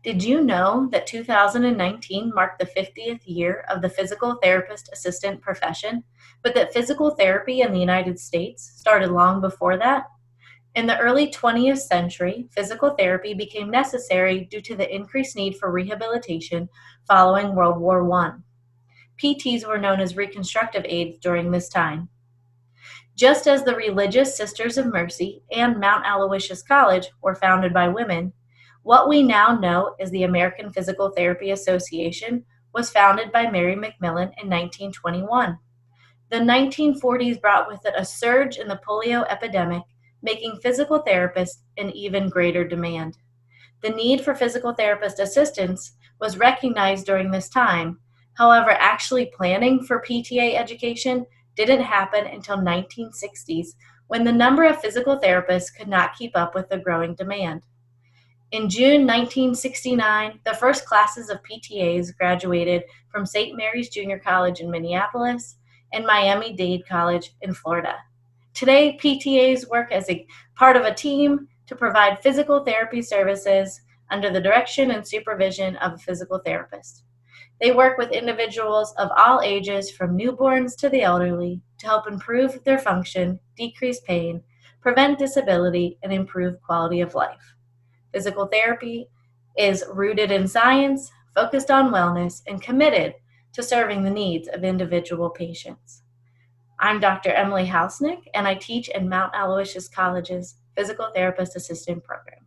Did you know that 2019 marked the 50th year of the physical therapist assistant profession, but that physical therapy in the United States started long before that? In the early 20th century, physical therapy became necessary due to the increased need for rehabilitation following World War I. PTs were known as reconstructive aids during this time. Just as the Religious Sisters of Mercy and Mount Aloysius College were founded by women, what we now know as the American Physical Therapy Association was founded by Mary McMillan in 1921. The 1940s brought with it a surge in the polio epidemic, making physical therapists in even greater demand. The need for physical therapist assistance was recognized during this time. However, actually planning for PTA education didn't happen until 1960s, when the number of physical therapists could not keep up with the growing demand. In June 1969, the first classes of PTAs graduated from St. Mary's Junior College in Minneapolis and Miami-Dade College in Florida. Today, PTAs work as a part of a team to provide physical therapy services under the direction and supervision of a physical therapist. They work with individuals of all ages, from newborns to the elderly, to help improve their function, decrease pain, prevent disability, and improve quality of life. Physical therapy is rooted in science, focused on wellness, and committed to serving the needs of individual patients. I'm Dr. Emily Houseknecht, and I teach in Mount Aloysius College's Physical Therapist Assistant Program.